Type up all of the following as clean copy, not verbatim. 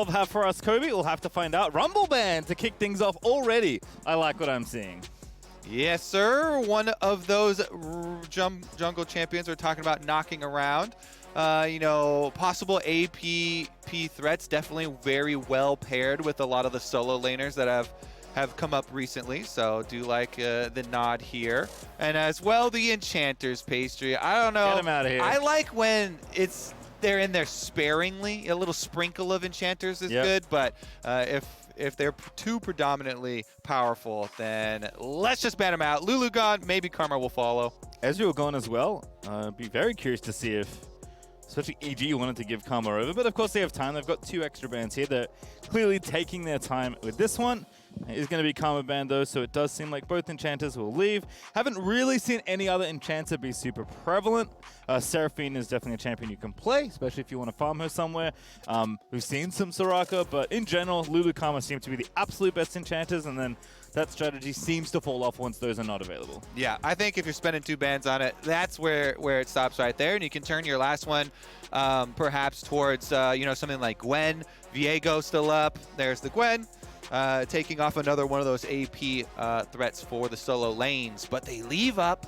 have for us, Kobe? We'll have to find out. Rumble Band to kick things off already. I like what I'm seeing. Yes, sir. One of those jungle champions we're talking about knocking around. You know, possible APP threats, definitely very well paired with a lot of the solo laners that have come up recently. So do like the nod here. And as well, the Enchanters pastry. I don't know. Get him out of here. I like when they're in there sparingly. A little sprinkle of Enchanters is good, but if they're too predominantly powerful, then let's just ban them out. Lulu gone, maybe Karma will follow. Ezreal gone as well. Be very curious to see if, especially EG wanted to give Karma over, but of course they have time. They've got 2 extra bans here. They're clearly taking their time with this one. It is going to be Karma banned though, so it does seem like both Enchanters will leave. Haven't really seen any other Enchanter be super prevalent. Seraphine is definitely a champion you can play, especially if you want to farm her somewhere. We've seen some Soraka, but in general, Lulu Karma seem to be the absolute best Enchanters, and then that strategy seems to fall off once those are not available. Yeah, I think if you're spending 2 bans on it, that's where it stops right there, and you can turn your last one perhaps towards you know, something like Gwen. Viego still up. There's the Gwen. Taking off another one of those AP threats for the solo lanes, but they leave up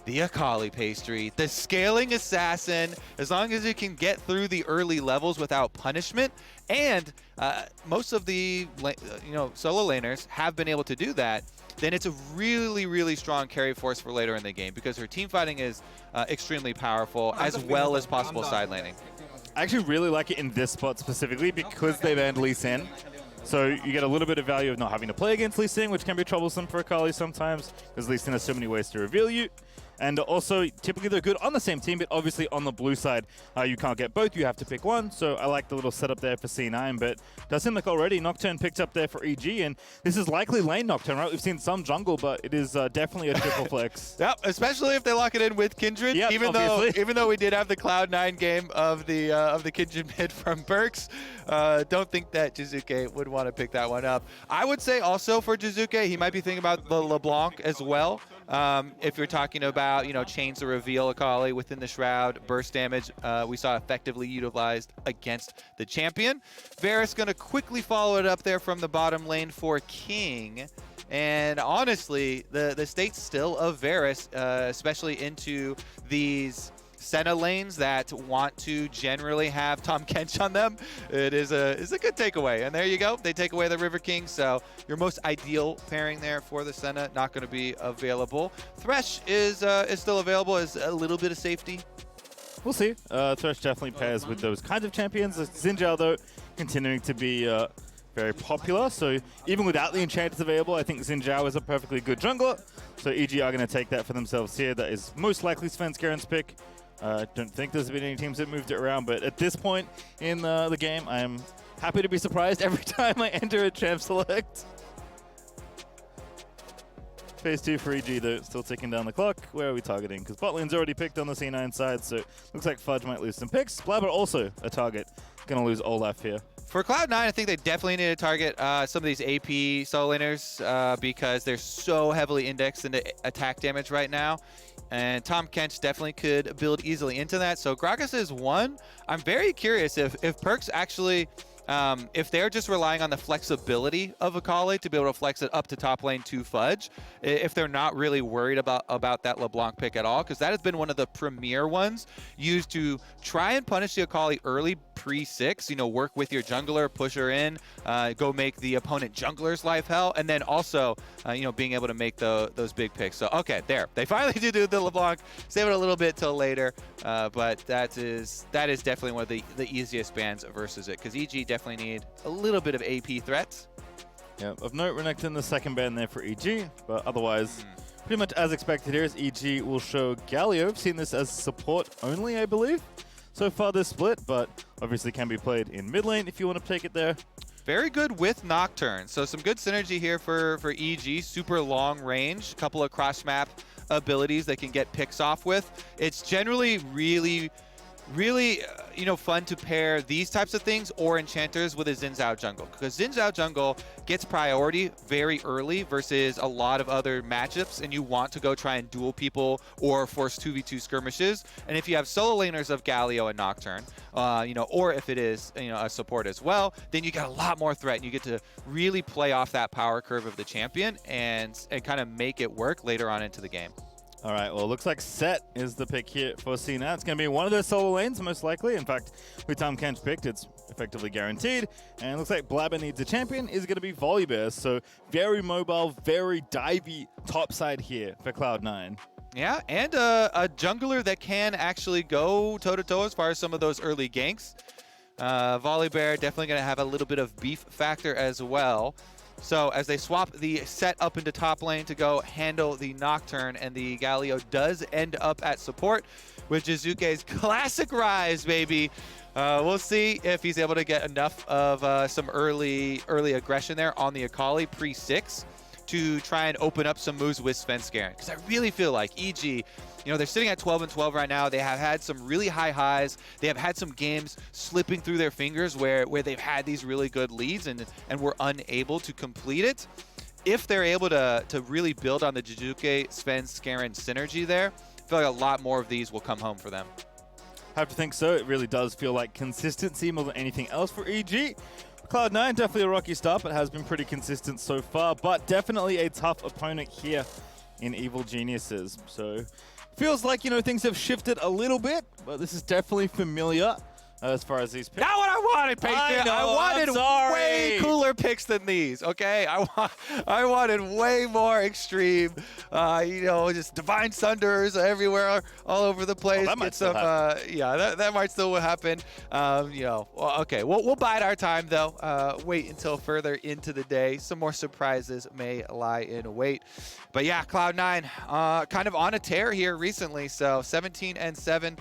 the Akali pastry, the scaling assassin. As long as you can get through the early levels without punishment, and most of the solo laners have been able to do that, then it's a really, really strong carry force for later in the game because her team fighting is extremely powerful, as well as possible side laning. I actually really like it in this spot specifically because they banned Lee Sin. So you get a little bit of value of not having to play against Lee Sin, which can be troublesome for Akali sometimes, because Lee Sin has so many ways to reveal you. And also, typically they're good on the same team, but obviously on the blue side, you can't get both. You have to pick one. So I like the little setup there for C9, but does seem like already Nocturne picked up there for EG, and this is likely lane Nocturne, right? We've seen some jungle, but it is definitely a triple flex. Yep, especially if they lock it in with Kindred. Yep, even though we did have the Cloud9 game of the Kindred mid from Berks, don't think that Jizuke would want to pick that one up. I would say also for Jizuke, he might be thinking about the LeBlanc as well. If you're talking about, you know, chains to reveal Akali within the Shroud, burst damage, we saw effectively utilized against the champion. Varus going to quickly follow it up there from the bottom lane for King. And honestly, the state's still of Varus, especially into these Senna lanes that want to generally have Tahm Kench on them. It is a good takeaway. And there you go. They take away the River King. So your most ideal pairing there for the Senna, not going to be available. Thresh is still available as a little bit of safety. We'll see. Thresh definitely pairs with those kinds of champions. Xin Zhao, though, continuing to be very popular. So even without the enchanters available, I think Xin Zhao is a perfectly good jungler. So EG are going to take that for themselves here. That is most likely Svenskaren's pick. I don't think there's been any teams that moved it around, but at this point in the game, I'm happy to be surprised every time I enter a champ select. Phase 2 for EG, though, still ticking down the clock. Where are we targeting? Because bot lane's already picked on the C9 side, so looks like Fudge might lose some picks. Blabber also a target. Gonna lose Olaf here. For Cloud9, I think they definitely need to target some of these AP solo laners because they're so heavily indexed into attack damage right now. And Tahm Kench definitely could build easily into that. So Gragas is one. I'm very curious if Perks actually, if they're just relying on the flexibility of Akali to be able to flex it up to top lane to Fudge, if they're not really worried about that LeBlanc pick at all, because that has been one of the premier ones used to try and punish the Akali early pre-6, you know, work with your jungler, push her in, go make the opponent jungler's life hell, and then also, you know, being able to make those big picks. So, okay, there. They finally do the LeBlanc. Save it a little bit till later, but that is definitely one of the easiest bans versus it, because EG definitely need a little bit of AP threats. Yeah, of note, Renekton the second ban there for EG, but otherwise, pretty much as expected here is EG will show Galio. I've seen this as support only, I believe. So far this split, but obviously can be played in mid lane if you want to take it there. Very good with Nocturne. So some good synergy here for EG. Super long range, couple of cross map abilities they can get picks off with. It's generally really really, fun to pair these types of things or enchanters with a Xin Zhao jungle, because Xin Zhao jungle gets priority very early versus a lot of other matchups, and you want to go try and duel people or force 2v2 skirmishes. And if you have solo laners of Galio and Nocturne, or if it is a support as well, then you got a lot more threat, and you get to really play off that power curve of the champion and kind of make it work later on into the game. All right, well, it looks like Set is the pick here for Cena. It's going to be one of their solo lanes, most likely. In fact, with Tom Kench picked, it's effectively guaranteed. And it looks like Blabber needs a champion is going to be Volibear. So very mobile, very divey top side here for Cloud9. Yeah, and a jungler that can actually go toe-to-toe as far as some of those early ganks. Volibear definitely going to have a little bit of beef factor as well. So as they swap the Set up into top lane to go handle the Nocturne, and the Galio does end up at support with Jizuke's classic rise, baby. We'll see if he's able to get enough of some early aggression there on the Akali pre-6 to try and open up some moves with Svenskeren. Because I really feel like EG, they're sitting at 12-12 right now. They have had some really high highs. They have had some games slipping through their fingers where they've had these really good leads and were unable to complete it. If they're able to really build on the Jizuke Svenskeren synergy there, I feel like a lot more of these will come home for them. I have to think so. It really does feel like consistency more than anything else for EG. Cloud9, definitely a rocky start, but has been pretty consistent so far, but definitely a tough opponent here in Evil Geniuses. So feels like, things have shifted a little bit, but this is definitely familiar as far as these picks. Not what I wanted, Patriot. I wanted way cooler picks than these, okay? I wanted way more extreme, just Divine Sunders everywhere, all over the place. Oh, that might still happen. That might still happen. Okay, we'll bide our time, though. Wait until further into the day. Some more surprises may lie in wait. But yeah, Cloud9 kind of on a tear here recently, so 17-7.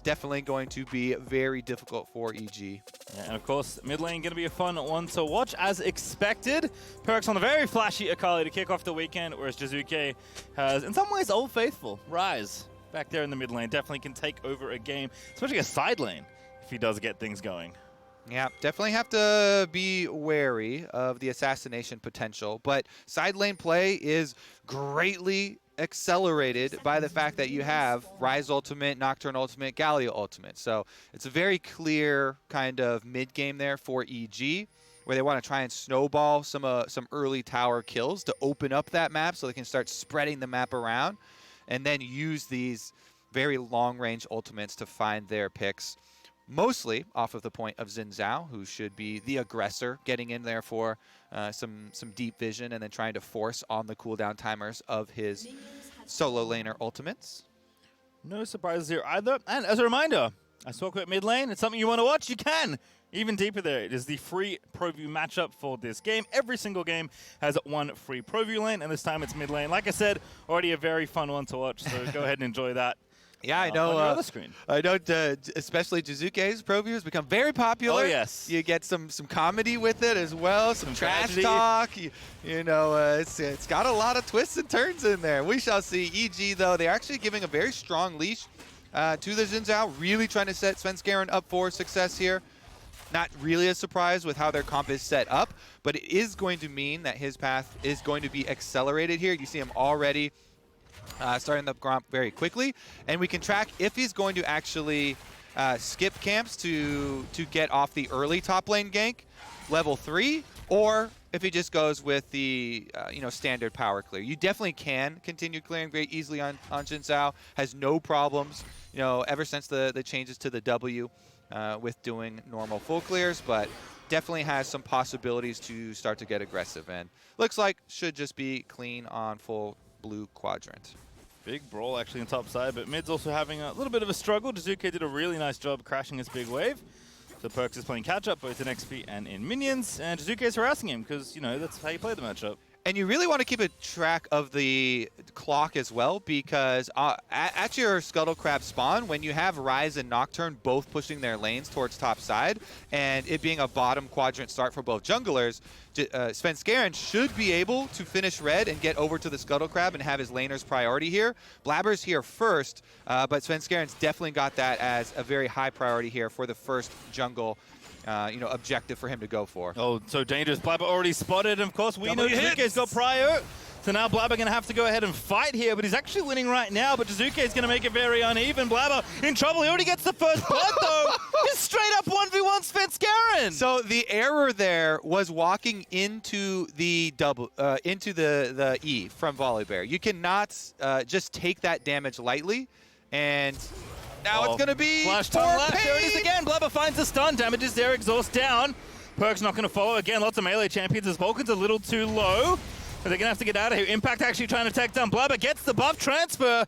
Definitely going to be very difficult for EG. Yeah, and of course, mid lane going to be a fun one to watch as expected. Perks on the very flashy Akali to kick off the weekend, whereas Jizuke has, in some ways, Old Faithful Rise back there in the mid lane. Definitely can take over a game, especially a side lane, if he does get things going. Yeah, definitely have to be wary of the assassination potential, but side lane play is greatly accelerated by the fact that you have Rise Ultimate, Nocturne Ultimate, Galio Ultimate. So it's a very clear kind of mid-game there for EG, where they want to try and snowball some early tower kills to open up that map so they can start spreading the map around, and then use these very long-range ultimates to find their picks, mostly off of the point of Xin Zhao, who should be the aggressor, getting in there for some deep vision and then trying to force on the cooldown timers of his solo laner ultimates. No surprises here either. And as a reminder, I spoke about mid lane. It's something you want to watch, you can. Even deeper there, it is the free Pro View matchup for this game. Every single game has one free Pro View lane, and this time it's mid lane. Like I said, already a very fun one to watch, so go ahead and enjoy that. Yeah, I know. On your other screen. I know. Especially Jizuke's Pro Views become very popular. Oh yes. You get some comedy with it as well, some trash tragedy. talk. It's got a lot of twists and turns in there. We shall see. EG though, they're actually giving a very strong leash to the Xin Zhao, really trying to set Svenskeren up for success here. Not really a surprise with how their comp is set up, but it is going to mean that his path is going to be accelerated here. You see him already starting the comp very quickly, and we can track if he's going to actually skip camps to get off the early top lane gank, level 3, or if he just goes with the standard power clear. You definitely can continue clearing very easily on Xin Zhao. Has no problems, ever since the changes to the W with doing normal full clears, but definitely has some possibilities to start to get aggressive, and looks like should just be clean on full blue quadrant. Big brawl actually on top side, but mid's also having a little bit of a struggle. Jizuke did a really nice job crashing his big wave. So Perks is playing catch-up both in XP and in minions, and Jizuke is harassing him because, that's how you play the matchup. And you really want to keep a track of the clock as well, because at your Scuttle Crab spawn, when you have Ryze and Nocturne both pushing their lanes towards top side, and it being a bottom quadrant start for both junglers, Svenskeren should be able to finish red and get over to the Scuttle Crab and have his laner's priority here. Blabber's here first, but Svenskeren's definitely got that as a very high priority here for the first jungle objective for him to go for. Oh, so dangerous. Blabber already spotted, and of course we know Jizuke's got prio. So now Blabber going to have to go ahead and fight here, but he's actually winning right now, but Jizuke's going to make it very uneven. Blabber in trouble. He already gets the first blood, though. He's straight up 1v1 Svenskeren. So the error there was walking into the the E from Volibear. You cannot just take that damage lightly, and now it's going to be flash time left. There it is again. Blabber finds the stun. Damages their exhaust down. Perk's not going to follow. Again, lots of melee champions as Vulcan's a little too low. But they're going to have to get out of here. Impact actually trying to take down Blabber. Gets the buff transfer.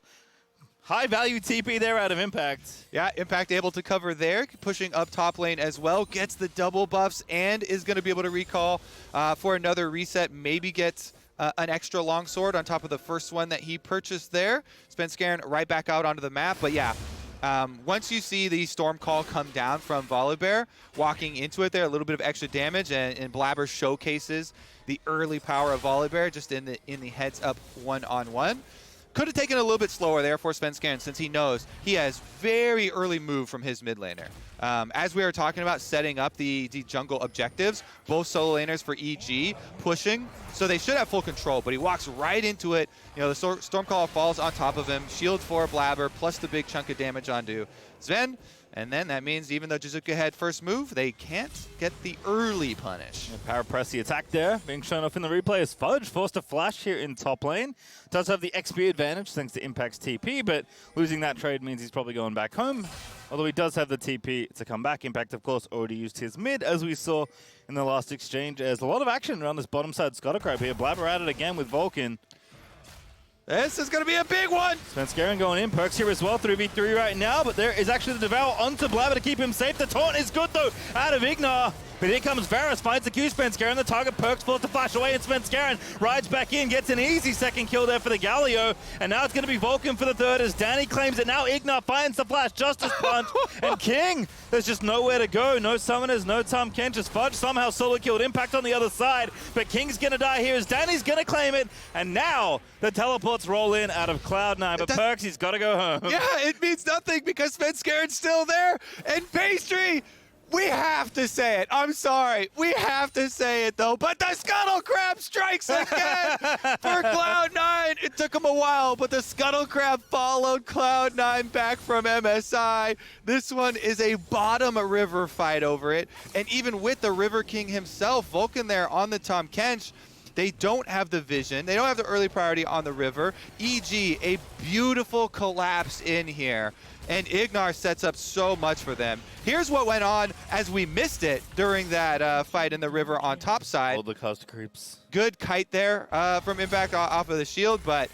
High value TP there out of Impact. Yeah, Impact able to cover there. Pushing up top lane as well. Gets the double buffs and is going to be able to recall for another reset. Maybe gets an extra longsword on top of the first one that he purchased there. Svenskeren right back out onto the map. But yeah, once you see the Storm Call come down from Volibear, walking into it there, a little bit of extra damage, and Blabber showcases the early power of Volibear just in the heads up one-on-one. Could have taken a little bit slower there for Svenskeren, since he knows he has very early move from his mid laner. As we were talking about setting up the jungle objectives, both solo laners for EG pushing, so they should have full control, but he walks right into it. The Stormcaller falls on top of him, shield for Blabber, plus the big chunk of damage onto Sven. And then that means even though Jizuke had first move, they can't get the early punish. Power press the attack there, being shown off in the replay as Fudge forced a flash here in top lane. Does have the XP advantage thanks to Impact's TP, but losing that trade means he's probably going back home. Although he does have the TP to come back. Impact, of course, already used his mid, as we saw in the last exchange. There's a lot of action around this bottom side Scuttle Crab here. Blabber at it again with Vulcan. This is going to be a big one. Svenskeren going in. Perks here as well. 3v3 right now, but there is actually the Devour onto Blabber to keep him safe. The taunt is good, though, out of Ignar. But here comes Varus, finds the Q Svenskeren. The target Perks forced to flash away, and Svenskeren rides back in, gets an easy second kill there for the Galio. And now it's going to be Vulcan for the third as Danny claims it. Now Ignar finds the flash, Justice Punch, and King. There's just nowhere to go. No summoners, no Tom Kench. As Fudge somehow solo killed Impact on the other side. But King's going to die here as Danny's going to claim it. And now the teleports roll in out of Cloud9. But Perks, he's got to go home. Yeah, it means nothing because Svenskeren's still there. And Pastry, we have to say it. I'm sorry. We have to say it, though. But the Scuttle Crab strikes again for Cloud9. It took him a while, but the Scuttle Crab followed Cloud9 back from MSI. This one is a bottom river fight over it. And even with the River King himself, Vulcan there on the Tom Kench, they don't have the vision. They don't have the early priority on the river. EG, a beautiful collapse in here. And Ignar sets up so much for them. Here's what went on as we missed it during that fight in the river on top side. All the cost creeps. Good kite there from Impact off of the shield, but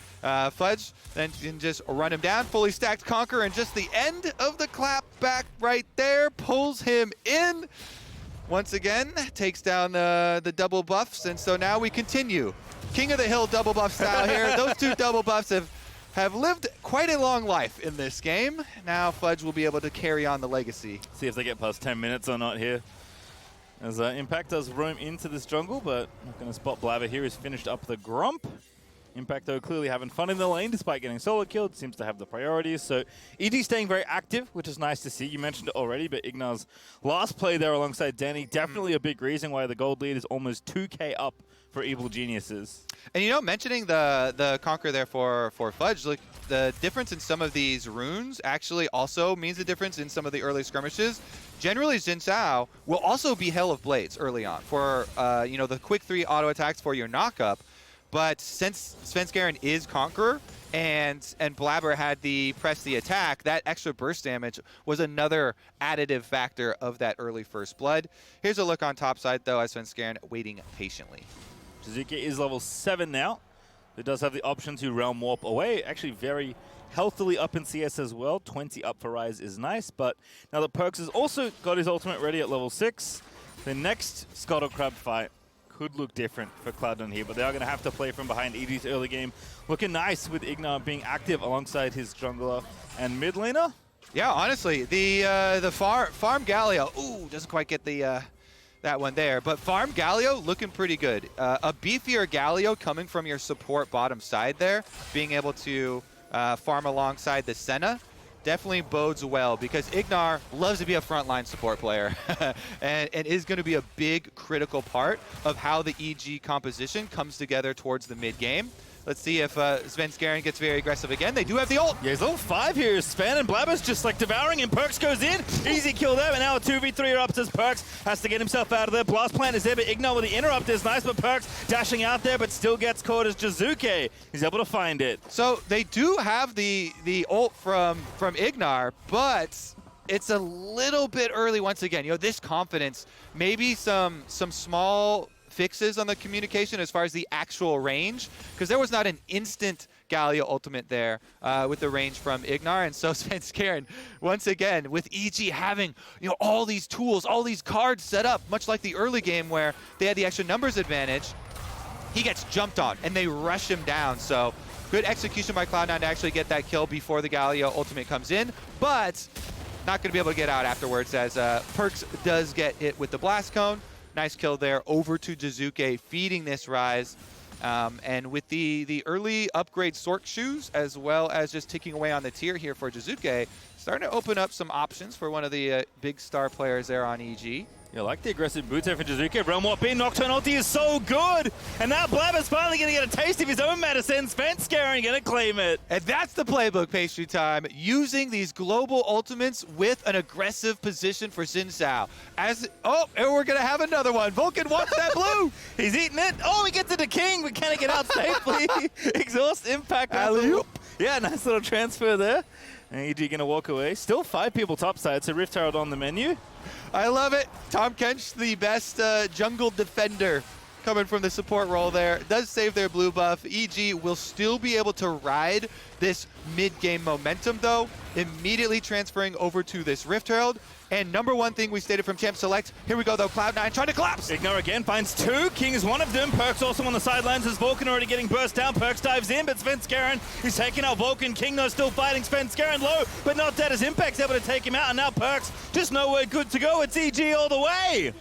Fudge then can just run him down. Fully stacked Conquer, and just the end of the clap back right there pulls him in. Once again, takes down the double buffs, and so now we continue. King of the Hill double buff style here. Those two double buffs have lived quite a long life in this game. Now Fudge will be able to carry on the legacy. See if they get past 10 minutes or not here. As Impact does roam into this jungle, but not going to spot Blabber here. He's finished up the Grump. Impact, though, clearly having fun in the lane despite getting solo killed. Seems to have the priorities. So EG staying very active, which is nice to see. You mentioned it already, but Ignar's last play there alongside Danny, definitely a big reason why the gold lead is almost 2K up for Evil Geniuses. And mentioning the Conquer there for Fudge, look, the difference in some of these runes actually also means a difference in some of the early skirmishes. Generally, Jin Sao will also be Hell of Blades early on for the quick 3 auto attacks for your knockup. But since Svenskeren is Conqueror and Blabber had the press the attack, that extra burst damage was another additive factor of that early first blood. Here's a look on top side, though, as Svenskeren waiting patiently. Jizuke is level 7 now. It does have the option to Realm Warp away. Actually very healthily up in CS as well. 20 up for Ryze is nice, but now that Perks has also got his ultimate ready at level 6, the next Scuttle Crab fight could look different for Cloud9 here, but they are going to have to play from behind. EG's early game looking nice with Ignar being active alongside his jungler and mid laner. Yeah, honestly, the farm Galio, doesn't quite get the that one there, but farm Galio looking pretty good. A beefier Galio coming from your support bottom side there, being able to farm alongside the Senna, definitely bodes well because Ignar loves to be a frontline support player and is going to be a big critical part of how the EG composition comes together towards the mid game. Let's see if Svenskeren gets very aggressive again. They do have the ult. Yeah, he's level 5 here. Sven and Blabber's just like devouring him. Perks goes in. Easy kill there, but now a 2v3 erupts as Perks has to get himself out of there. Blast plant is there, but Ignar with the interrupt is nice, but Perks dashing out there, but still gets caught as Jizuke. He's able to find it. So they do have the ult from Ignar, but it's a little bit early once again. You know, this confidence, maybe some small fixes on the communication as far as the actual range, because there was not an instant Galio ultimate there with the range from Ignar, and so Svenskeren, once again, with EG having all these tools, all these cards set up, much like the early game where they had the extra numbers advantage, he gets jumped on, and they rush him down, so good execution by Cloud9 to actually get that kill before the Galio ultimate comes in, but not going to be able to get out afterwards as Perks does get hit with the Blast Cone. Nice kill there over to Jizuke, feeding this Rise. And with the early upgrade Sork shoes, as well as just ticking away on the tier here for Jizuke, starting to open up some options for one of the big star players there on EG. Yeah, like the aggressive boots there for Jizuke. Realm Warp in, Nocturne ulti is so good! And now Blabber's finally going to get a taste of his own medicine. Svenskeren going to claim it. And that's the playbook, Pastry Time, using these global ultimates with an aggressive position for Xin Zhao. And we're going to have another one. Vulcan wants that blue! He's eating it. Oh, he gets it to King, but can he get out safely? Exhaust impact. Alley-oop. Yeah, nice little transfer there. And EG going to walk away. Still 5 people topside, so Rift Herald on the menu. I love it. Tom Kench, the best jungle defender coming from the support role there. Does save their blue buff. EG will still be able to ride this mid-game momentum, though, immediately transferring over to this Rift Herald. And number one thing we stated from Champ Select, here we go though, Cloud9 trying to collapse. Ignar again finds 2, King is one of them. Perks also on the sidelines as Vulcan already getting burst down. Perks dives in, but Svenskeren is taking out Vulcan. King though still fighting. Svenskeren low, but not dead as Impact's able to take him out, and now Perks just nowhere good to go. It's EG all the way.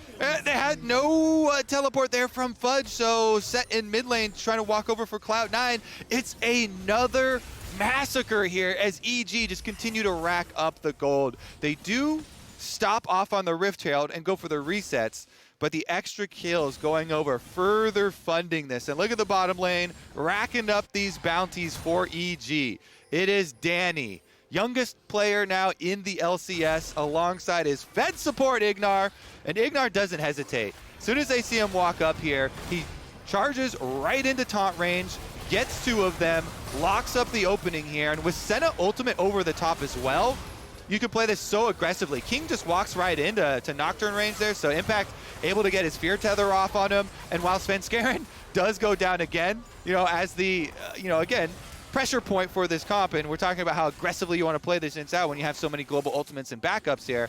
They had no teleport there from Fudge, so set in mid lane trying to walk over for Cloud9. It's another massacre here as EG just continue to rack up the gold. They do stop off on the Rift Herald and go for the resets, but the extra kills going over, further funding this. And look at the bottom lane, racking up these bounties for EG. It is Danny, youngest player now in the LCS, alongside his Fed support Ignar, and Ignar doesn't hesitate. As soon as they see him walk up here, he charges right into taunt range, gets 2 of them, locks up the opening here, and with Senna ultimate over the top as well, you can play this so aggressively. King just walks right into Nocturne range there, so Impact able to get his Fear Tether off on him. And while Svenskeren does go down again, as the, again, pressure point for this comp, and we're talking about how aggressively you want to play this inside when you have so many global ultimates and backups here.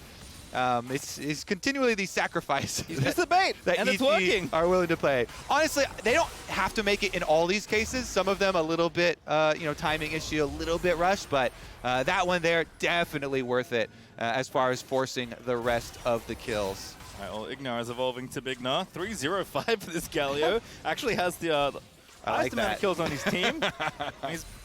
It's continually these sacrifices. He's missed the bait, and it's working. Are willing to play. Honestly, they don't have to make it in all these cases. Some of them a little bit, timing issue, a little bit rushed, but that one there, definitely worth it as far as forcing the rest of the kills. All right, well, Ignar is evolving to Big Nah. 3-0-5 for this Galio. Actually has the highest amount of kills on his team.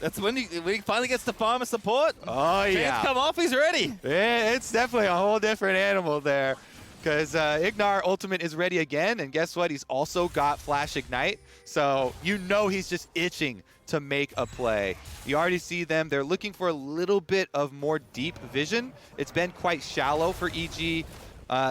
That's when he finally gets to farm a support. Oh, yeah. Chains come off, he's ready. Yeah, it's definitely a whole different animal there. Because Ignar ultimate is ready again, and guess what? He's also got Flash Ignite. So he's just itching to make a play. You already see them. They're looking for a little bit of more deep vision. It's been quite shallow for EG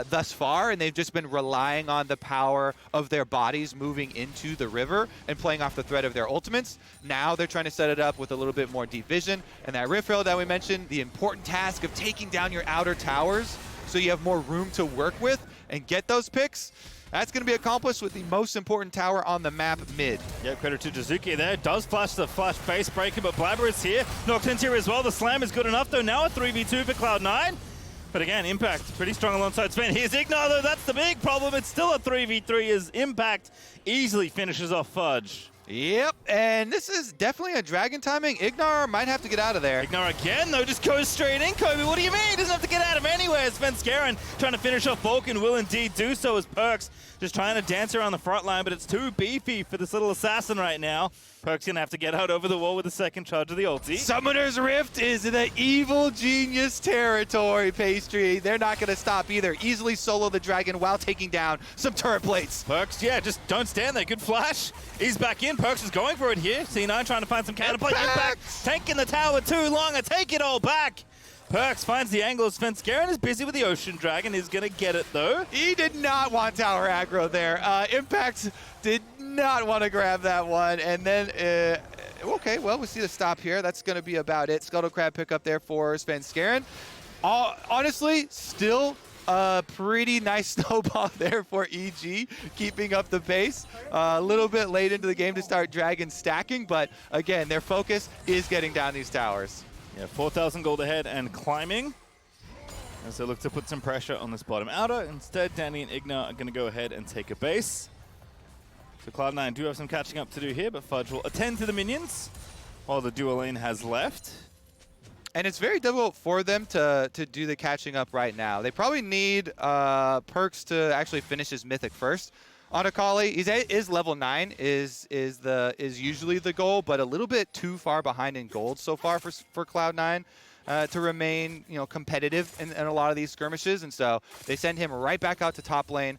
thus far, and they've just been relying on the power of their bodies moving into the river and playing off the threat of their ultimates. Now they're trying to set it up with a little bit more deep vision, and that Rift Herald that we mentioned, the important task of taking down your outer towers so you have more room to work with and get those picks. That's going to be accomplished with the most important tower on the map, mid. Yeah, credit to Jizuke there. Does flash the flash face breaker, but Blabber is here. Nocturne's here as well. The slam is good enough, though. Now a 3v2 for Cloud9. But again, Impact pretty strong alongside Sven. Here's Ignar, though. That's the big problem. It's still a 3v3 as Impact easily finishes off Fudge. Yep, and this is definitely a dragon timing. Ignar might have to get out of there. Ignar again, though, just goes straight in. Kobe, what do you mean? He doesn't have to get out of anywhere. Sven Skaren trying to finish off Vulcan will indeed do so as Perkz just trying to dance around the front line, but it's too beefy for this little assassin right now. Perkz gonna have to get out over the wall with the second charge of the ulti. Summoner's Rift is in the evil genius territory, Pastry. They're not gonna stop either. Easily solo the dragon while taking down some turret plates. Perkz, yeah, just don't stand there. Good flash. He's back in. Perkz is going for it here. C9 trying to find some counterplay. Impact tanking the tower too long. I take it all back. Perkz finds the angle. Sven Skaren is busy with the Ocean Dragon. He's going to get it, though. He did not want tower aggro there. Impact did not want to grab that one. And then, okay, well, we see the stop here. That's going to be about it. Scuttle Crab pick up there for Sven Skaren. Honestly, still a pretty nice snowball there for EG, keeping up the pace. A little bit late into the game to start dragon stacking, but again, their focus is getting down these towers. Yeah, 4,000 gold ahead and climbing. As they look to put some pressure on this bottom outer. Instead, Danny and Ignar are going to go ahead and take a base. So Cloud9 do have some catching up to do here, but Fudge will attend to the minions while the dual lane has left. And it's very difficult for them to do the catching up right now. They probably need Perkz to actually finish his mythic first. On Akali, is level 9 is usually the goal, but a little bit too far behind in gold so far for Cloud9 to remain competitive in a lot of these skirmishes, and so they send him right back out to top lane,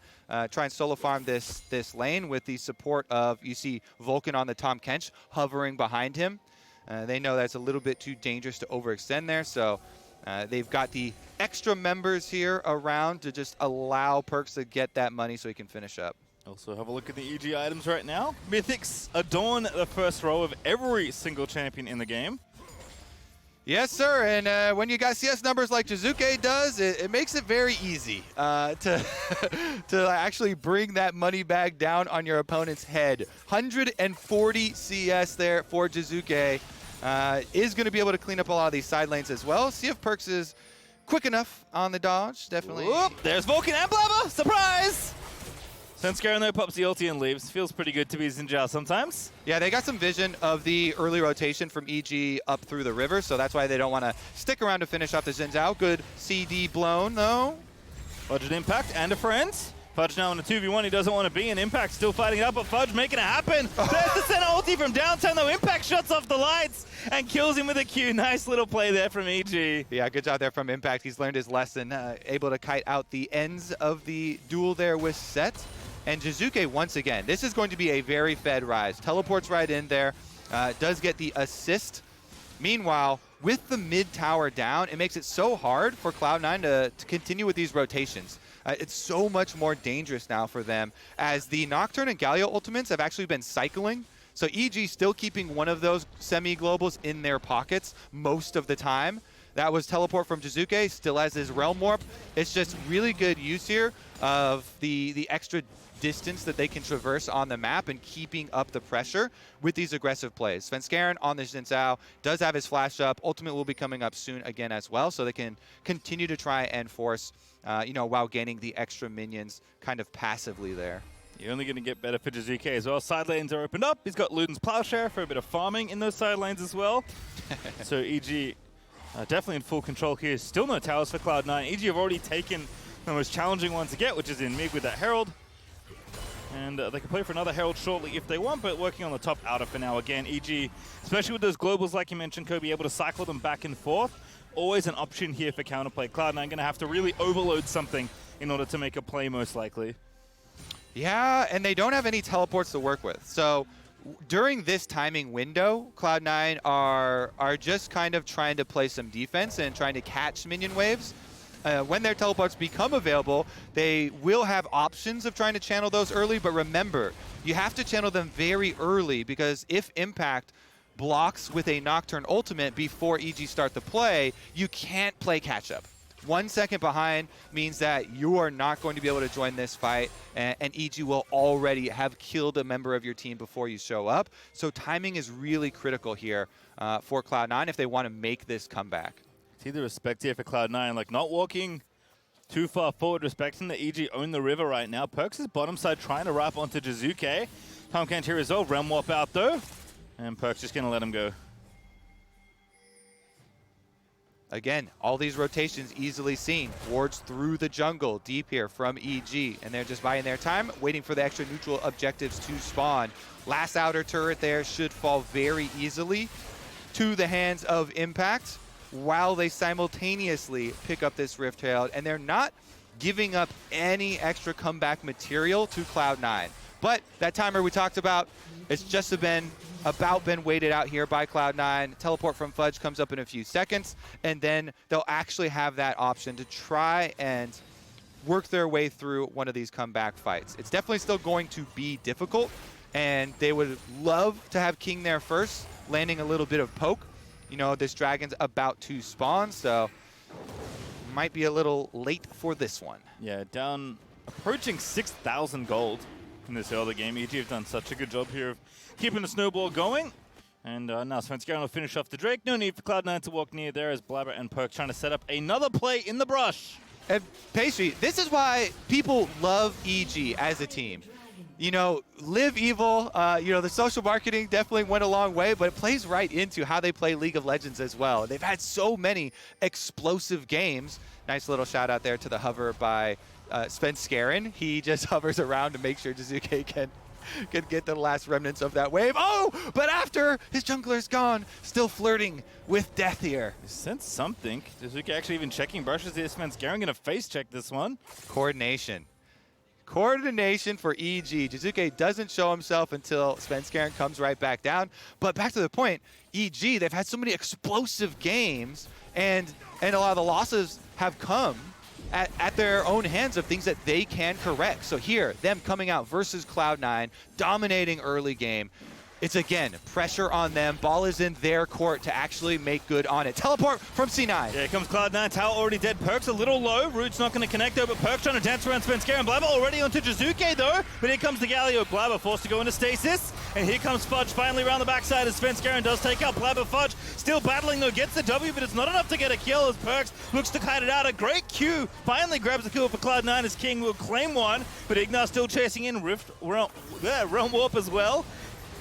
try and solo farm this lane with the support of, you see Vulcan on the Tahm Kench hovering behind him. They know that's a little bit too dangerous to overextend there, so they've got the extra members here around to just allow Perkz to get that money so he can finish up. Also have a look at the EG items right now. Mythics adorn the first row of every single champion in the game. Yes, sir, and when you got CS numbers like Jizuke does, it makes it very easy to actually bring that money bag down on your opponent's head. 140 CS there for Jizuke. Is going to be able to clean up a lot of these side lanes as well. See if Perkz is quick enough on the dodge, definitely. Whoop, there's Vulcan and Blabber, surprise! Sven Skaren though pops the ulti and leaves. Feels pretty good to be Xin Zhao sometimes. Yeah, they got some vision of the early rotation from EG up through the river, so that's why they don't want to stick around to finish off the Xin Zhao. Good CD blown, though. Fudge an Impact and a friend. Fudge now in a 2v1. He doesn't want to be in. Impact still fighting it up, but Fudge making it happen. There's the center ulti from downtown, though. Impact shuts off the lights and kills him with a Q. Nice little play there from EG. Yeah, good job there from Impact. He's learned his lesson, able to kite out the ends of the duel there with Set. And Jizuke, once again, this is going to be a very fed rise. Teleports right in there, does get the assist. Meanwhile, with the mid tower down, it makes it so hard for Cloud9 to continue with these rotations. It's so much more dangerous now for them, as the Nocturne and Galio ultimates have actually been cycling. So EG still keeping one of those semi-globals in their pockets most of the time. That was teleport from Jizuke, still has his Realm Warp. It's just really good use here of the extra distance that they can traverse on the map and keeping up the pressure with these aggressive plays. Sven Skaren on the Xin Zhao does have his flash up. Ultimate will be coming up soon again as well, so they can continue to try and force, while gaining the extra minions kind of passively there. You're only going to get better for Jizuke as well. Side lanes are opened up. He's got Luden's Plowshare for a bit of farming in those side lanes as well. So EG definitely in full control here. Still no towers for Cloud9. EG have already taken the most challenging one to get, which is in Mig with that Herald. And they can play for another Herald shortly if they want, but working on the top outer for now. Again, EG, especially with those globals like you mentioned, Kobe, able to cycle them back and forth. Always an option here for counterplay. Cloud9 going to have to really overload something in order to make a play, most likely. Yeah, and they don't have any teleports to work with. So during this timing window, Cloud9 are just kind of trying to play some defense and trying to catch minion waves. When their teleports become available, they will have options of trying to channel those early, but remember, you have to channel them very early, because if Impact blocks with a Nocturne ultimate before EG start the play, you can't play catch-up. 1 second behind means that you are not going to be able to join this fight, and EG will already have killed a member of your team before you show up. So timing is really critical here for Cloud9 if they want to make this comeback. See the respect here for Cloud9, like not walking too far forward, respecting that EG own the river right now. Perks is bottom side trying to wrap onto Jizuke. Tom can't hear resolve, Realm Warp out though. And Perks just gonna let him go. Again, all these rotations easily seen. Wards through the jungle, deep here from EG. And they're just buying their time, waiting for the extra neutral objectives to spawn. Last outer turret there should fall very easily to the hands of Impact, while they simultaneously pick up this Rift Herald. And they're not giving up any extra comeback material to Cloud9. But that timer we talked about, it's just been weighted out here by Cloud9. Teleport from Fudge comes up in a few seconds, and then they'll actually have that option to try and work their way through one of these comeback fights. It's definitely still going to be difficult, and they would love to have King there first, landing a little bit of poke. You know, this dragon's about to spawn, so might be a little late for this one. Yeah, down approaching 6,000 gold in this early game. EG have done such a good job here of keeping the snowball going. And now Svenskeren will finish off the Drake. No need for Cloud9 to walk near there as Blabber and Perk trying to set up another play in the brush. And Pastry, this is why people love EG as a team. You know, Live Evil, you know, the social marketing definitely went a long way, but it plays right into how they play League of Legends as well. They've had so many explosive games. Nice little shout out there to the hover by Svenskeren. He just hovers around to make sure Jizuke can get the last remnants of that wave. Oh, but after his jungler's gone, still flirting with death here. He sensed something. Jizuke actually even checking brushes here. Svenskeren gonna face check this one. Coordination. Coordination for EG. Jizuke doesn't show himself until Svenskeren comes right back down. But back to the point, EG, they've had so many explosive games, and a lot of the losses have come at their own hands of things that they can correct. So here, them coming out versus Cloud9, dominating early game. It's, again, pressure on them. Ball is in their court to actually make good on it. Teleport from C9. Yeah, here comes Cloud9. Tower already dead. Perk's a little low. Root's not going to connect though, but Perk's trying to dance around Svenskeren. Blabber already onto Jizuke though, but here comes the Galio. Blabber forced to go into stasis, and here comes Fudge finally around the backside as Svenskeren does take out Blabber. Fudge still battling though, gets the W, but it's not enough to get a kill as Perks looks to kite it out. A great Q finally grabs the kill for Cloud9 as King will claim one, but Ignar still chasing in. Realm Warp as well.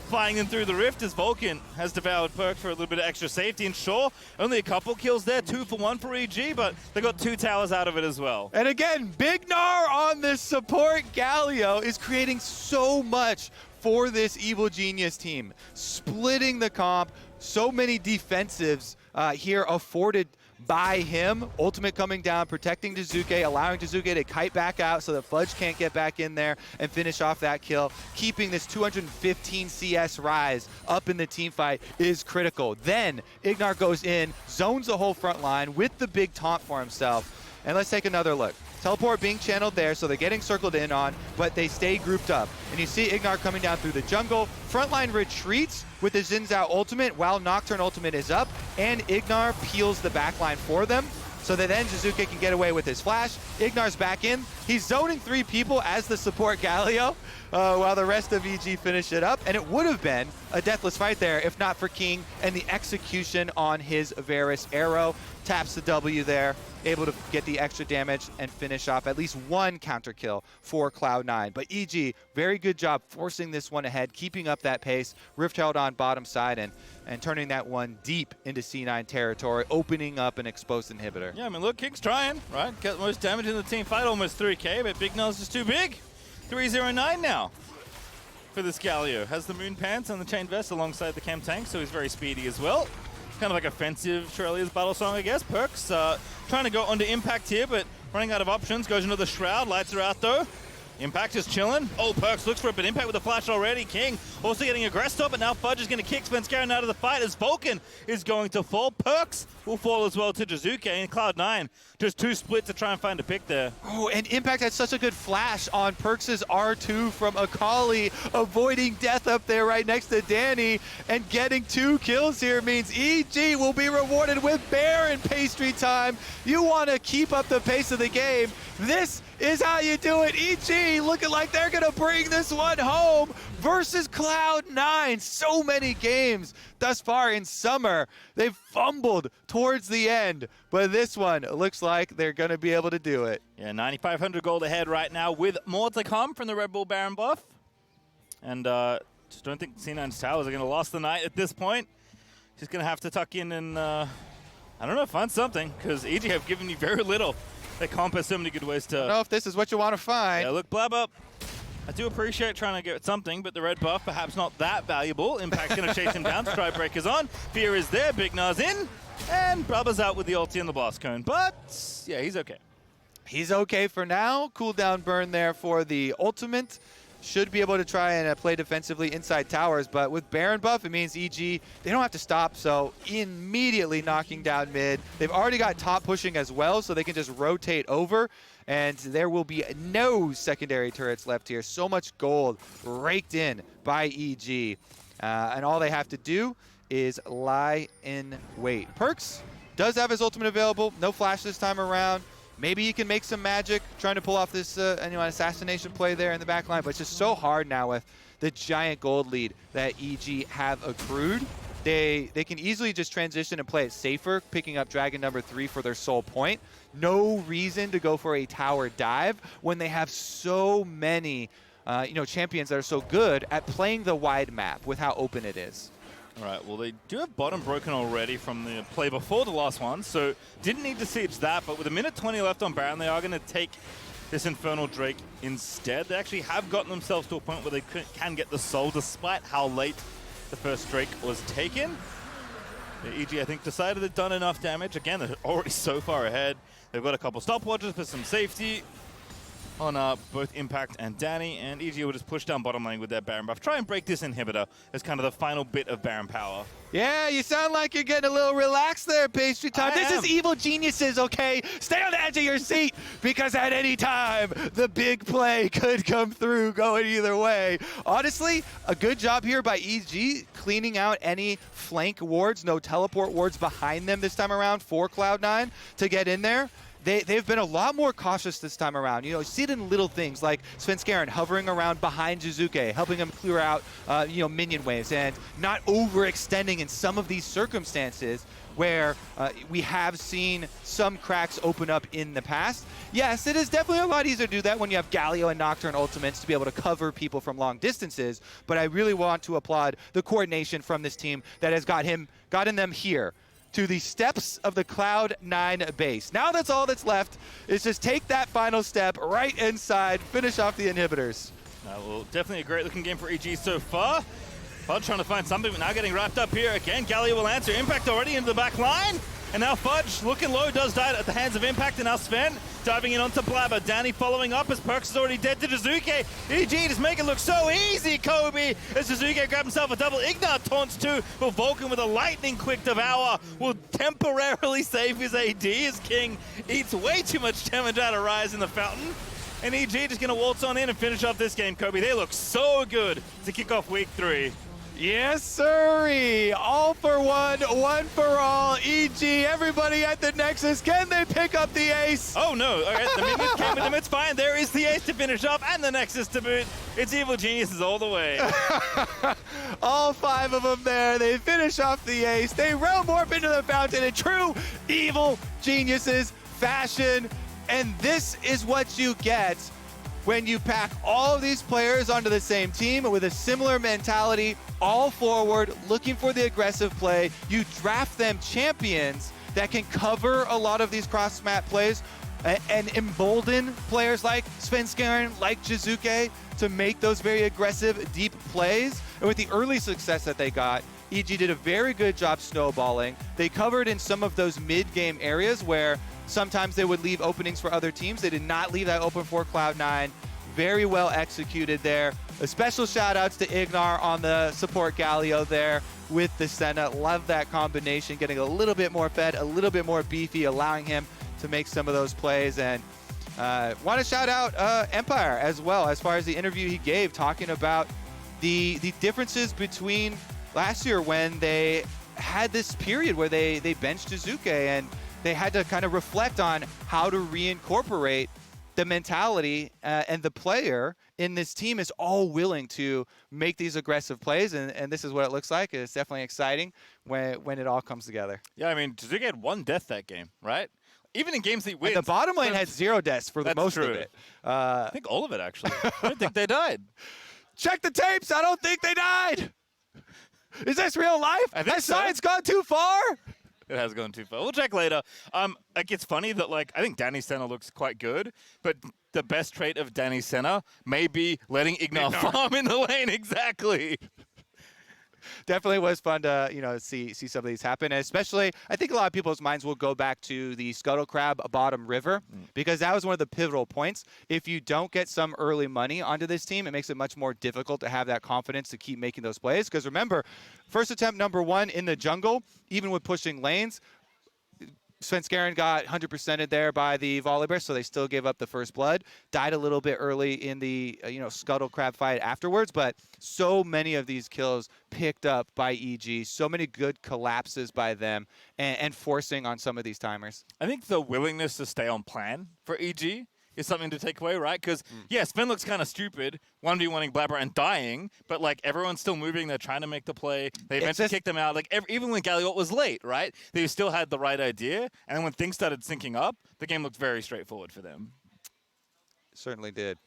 Flying in through the rift as Vulcan has devoured Perk for a little bit of extra safety. And sure, only a couple kills there, 2 for 1 for EG, but they got 2 towers out of it as well. And again, Big Gnar on this support. Galio is creating so much for this Evil Genius team. Splitting the comp, so many defensives here afforded by him. Ultimate coming down, protecting Jizuke, allowing Jizuke to kite back out so that Fudge can't get back in there and finish off that kill. Keeping this 215 CS rise up in the team fight is critical. Then Ignar goes in, zones the whole front line with the big taunt for himself. And let's take another look. Teleport being channeled there, so they're getting circled in on, but they stay grouped up. And you see Ignar coming down through the jungle. Frontline retreats with the Xin Zhao ultimate while Nocturne ultimate is up, and Ignar peels the backline for them, so that then Jizuke can get away with his flash. Ignar's back in. He's zoning 3 people as the support Galio, while the rest of EG finish it up. And it would have been a deathless fight there if not for King and the execution on his Varus arrow. Taps the W there, able to get the extra damage and finish off at least 1 counter kill for Cloud9. But EG, very good job forcing this one ahead, keeping up that pace. Rift held on bottom side and turning that one deep into C9 territory, opening up an exposed inhibitor. Yeah, I mean, look, King's trying, right? Get the most damage in the team fight, almost 3K, but Big Gnar's just too big. 309 now for this Galio. Has the Moon Pants and the Chain Vest alongside the Chem Tank, so he's very speedy as well. Kind of like offensive Shirley's battle song, I guess. Perks trying to go onto Impact here, but running out of options. Goes into the Shroud, lights are out though. Impact is chilling. Oh, Perks looks for it, but Impact with the flash already. King also getting aggressed up, but now Fudge is going to kick Svenskeren out of the fight as Vulcan is going to fall. Perks will fall as well to Jizuke, and Cloud9 just 2 split to try and find a pick there. Oh, and Impact had such a good flash on Perks' R2 from Akali, avoiding death up there right next to Danny, and getting 2 kills here means EG will be rewarded with Baron Pastry time. You want to keep up the pace of the game. This is how you do it. EG looking like they're going to bring this one home versus Cloud9. So many games thus far in summer. They've fumbled towards the end, but this one looks like they're going to be able to do it. Yeah, 9,500 gold ahead right now with more to come from the Red Bull Baron buff. And just don't think C9's towers are going to last the night at this point. He's going to have to tuck in and, I don't know, find something, because EG have given you very little. Their comp has so many good ways to... I don't know if this is what you want to find. Yeah, look, Blabber, I do appreciate trying to get something, but the red buff perhaps not that valuable. Impact's going to chase him down. Strikebreaker's on. Fear is there. Big Nas in. And Blabber's out with the ulti and the blast cone. But, yeah, he's okay. He's okay for now. Cooldown burn there for the ultimate. Should be able to try and play defensively inside towers, but with Baron buff, it means EG, they don't have to stop, so immediately knocking down mid. They've already got top pushing as well, so they can just rotate over, and there will be no secondary turrets left here. So much gold raked in by EG, and all they have to do is lie in wait. Perks does have his ultimate available, no flash this time around. Maybe he can make some magic, trying to pull off this assassination play there in the back line, but it's just so hard now with the giant gold lead that EG have accrued. They can easily just transition and play it safer, picking up Dragon number 3 for their sole point. No reason to go for a tower dive when they have so many champions that are so good at playing the wide map with how open it is. All right, well, they do have bottom broken already from the play before the last one, so didn't need to siege that, but with a minute 20 left on Baron, they are going to take this Infernal Drake instead. They actually have gotten themselves to a point where they can get the soul, despite how late the first Drake was taken. The EG, I think, decided they'd done enough damage. Again, they're already so far ahead. They've got a couple stopwatches for some safety on both Impact and Danny, and EG will just push down bottom lane with their Baron buff. Try and break this inhibitor as kind of the final bit of Baron power. Yeah, you sound like you're getting a little relaxed there, Pastry Time. This is Evil Geniuses, okay? Stay on the edge of your seat, because at any time, the big play could come through going either way. Honestly, a good job here by EG cleaning out any flank wards, no teleport wards behind them this time around for Cloud9 to get in there. They've been a lot more cautious this time around. You see it in little things like Svenskeren hovering around behind Jizuke, helping him clear out, minion waves, and not overextending in some of these circumstances where we have seen some cracks open up in the past. Yes, it is definitely a lot easier to do that when you have Galio and Nocturne ultimates to be able to cover people from long distances, but I really want to applaud the coordination from this team that has gotten them here to the steps of the Cloud9 base. Now that's all that's left, is just take that final step right inside, finish off the inhibitors. Well, definitely a great looking game for EG so far. Fudge trying to find something, but now getting wrapped up here again. Gallia will answer. Impact already into the back line. And now Fudge, looking low, does die at the hands of Impact, and now Sven diving in onto Blabber. Danny following up as Perks is already dead to Jizuke. EG just make it look so easy, Kobe, as Jizuke grabs himself a double. Ignite taunts too, but Vulcan with a lightning quick devour will temporarily save his AD as King eats way too much damage out of Rise in the fountain. And EG just gonna waltz on in and finish off this game, Kobe. They look so good to kick off week 3. Yes, sirree. All for one for all. EG, everybody at the Nexus, can they pick up the ace? Oh no, all right, the minions came with them, it's fine. There is the ace to finish off and the Nexus to boot. It's Evil Geniuses all the way. All 5 of them there. They finish off the ace. They realm warp into the fountain in true Evil Geniuses fashion. And this is what you get when you pack all of these players onto the same team with a similar mentality, all forward, looking for the aggressive play. You draft them champions that can cover a lot of these cross-map plays and embolden players like Svenskeren, like Jizuke, to make those very aggressive, deep plays. And with the early success that they got, EG did a very good job snowballing. They covered in some of those mid-game areas where sometimes they would leave openings for other teams. They did not leave that open for Cloud9. Very well executed there. A special shout outs to Ignar on the support Galio there with the Senna. Love that combination, getting a little bit more fed, a little bit more beefy, allowing him to make some of those plays. And want to shout out Empire as well, as far as the interview he gave, talking about the differences between last year when they had this period where they benched Jizuke and they had to kind of reflect on how to reincorporate the mentality and the player in this team is all willing to make these aggressive plays, and this is what it looks like. It's definitely exciting when it all comes together. Yeah, I mean, Tsuzuki had 1 death that game, right? Even in games he wins. And the bottom lane had 0 deaths for the most of it. I think all of it, actually. I don't think they died. Check the tapes. I don't think they died. Is this real life? Has science gone too far? It has gone too far. We'll check later. Like, it's funny that, like, I think Danny Senna looks quite good, but the best trait of Danny Senna may be letting Ignar farm in the lane. Exactly. Definitely was fun to see some of these happen, and especially I think a lot of people's minds will go back to the Scuttle Crab bottom river because that was one of the pivotal points. If you don't get some early money onto this team, it makes it much more difficult to have that confidence to keep making those plays. Because remember, first attempt #1 in the jungle, even with pushing lanes, Svenskeren got 100%ed there by the Volibear, so they still gave up the first blood. Died a little bit early in the Scuttle Crab fight afterwards, but so many of these kills picked up by EG, so many good collapses by them, and forcing on some of these timers. I think the willingness to stay on plan for EG is something to take away, right? Because, yeah, Sven looks kind of stupid, 1v1ing Blabber and dying, but, like, everyone's still moving. They're trying to make the play. They eventually kicked them out. Like, even when Galliot was late, right? They still had the right idea. And then when things started syncing up, the game looked very straightforward for them. Certainly did.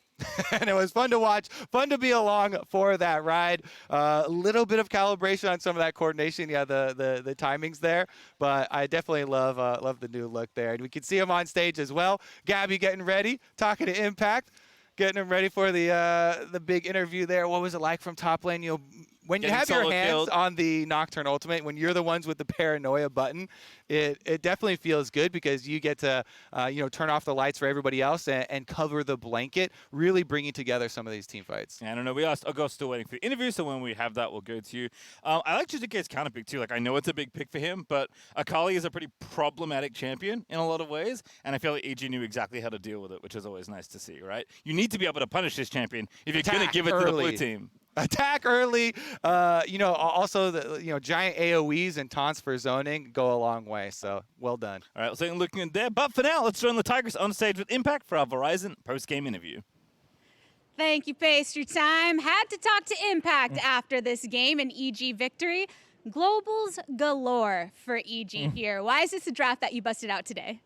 And it was fun to watch, fun to be along for that ride. A little bit of calibration on some of that coordination, the timings there. But I definitely love the new look there. And we can see him on stage as well. Gabby getting ready, talking to Impact, getting him ready for the big interview there. What was it like from top lane? When you have your hands on the Nocturne Ultimate, when you're the ones with the paranoia button, it definitely feels good because you get to turn off the lights for everybody else and cover the blanket, really bringing together some of these team fights. Yeah, I don't know. We are still waiting for the interview, so when we have that, we'll go to you. I like Tsuzuki's counter pick too. Like, I know it's a big pick for him, but Akali is a pretty problematic champion in a lot of ways, and I feel like EG knew exactly how to deal with it, which is always nice to see, right? You need to be able to punish this champion if you're going to give it to the blue team. Attack early, also the giant AoEs and taunts for zoning go a long way. So well done. All right, so looking at there. But for now, let's join the Tigers on stage with Impact for our Verizon post-game interview. Thank you, Pace. Your time. Had to talk to Impact after this game and EG victory. Globals galore for EG here. Why is this a draft that you busted out today?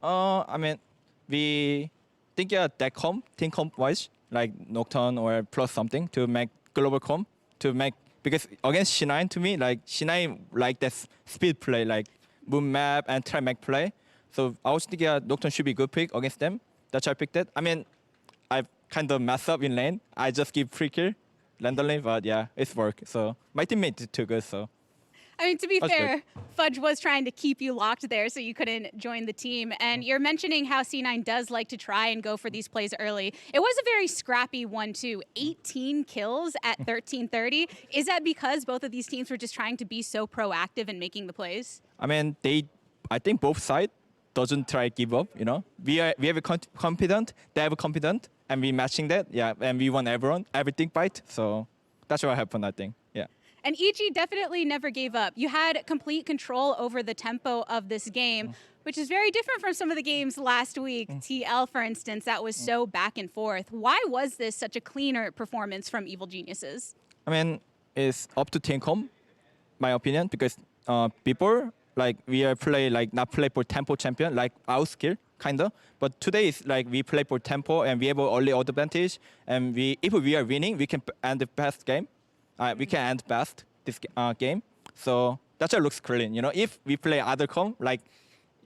I mean, we think that team comp wise, like Nocturne or plus something to make global comp because against C9 to me, like C9 like that speed play, like boom map and try make play. So I was thinking Nocturne should be a good pick against them. That's why I picked it. I mean, I kind of mess up in lane. I just give free kill randomly, but yeah, it's work. So my teammate did too good, so. I mean, to be fair, Fudge was trying to keep you locked there so you couldn't join the team. And you're mentioning how C9 does like to try and go for these plays early. It was a very scrappy 1-2, 18 kills at 13:30. Is that because both of these teams were just trying to be so proactive in making the plays? I mean, I think both sides doesn't try to give up, We have a confident, they have a confident, and we matching that, yeah, and we won everything fight. So that's what happened, I think, yeah. And EG definitely never gave up. You had complete control over the tempo of this game, which is very different from some of the games last week. TL, for instance, that was so back and forth. Why was this such a cleaner performance from Evil Geniuses? I mean, it's up to team comp, my opinion, because before, like, we are not play for tempo champion, like our skill, kinda. But today is like we play for tempo and we have early advantage. And if we are winning, we can end the best game. We can end best this game. So that's why it looks clean. If we play other comp, like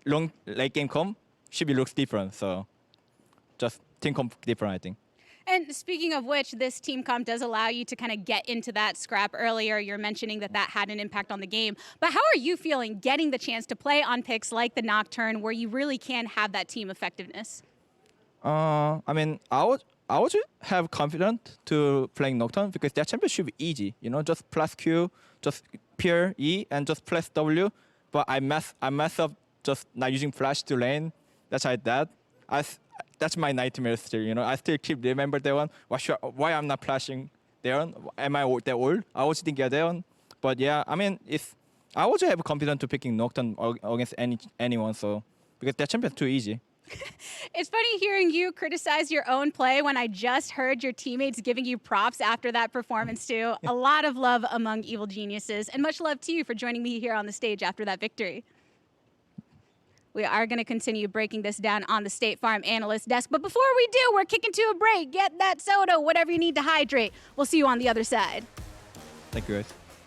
long late game comp, should be looks different. So just team comp different, I think. And speaking of which, this team comp does allow you to kind of get into that scrap earlier. You're mentioning that had an impact on the game. But how are you feeling getting the chance to play on picks like the Nocturne where you really can have that team effectiveness? I mean, I would have confidence to playing Nocturne because their champion should be easy. Just plus Q, just pure E, and just press W. But I mess up just not using flash to lane. That's like that. That's my nightmare still. I still keep remember that one. Why I'm not flashing there? Am I that old? I was thinking that one. But yeah, I mean, I also have confidence to picking Nocturne against anyone. So because their champion is too easy. It's funny hearing you criticize your own play when I just heard your teammates giving you props after that performance too. A lot of love among Evil Geniuses, and much love to you for joining me here on the stage after that victory. We are going to continue breaking this down on the State Farm analyst desk, but before we do, we're kicking to a break. Get that soda, whatever you need to hydrate. We'll see you on the other side. Thank you, guys.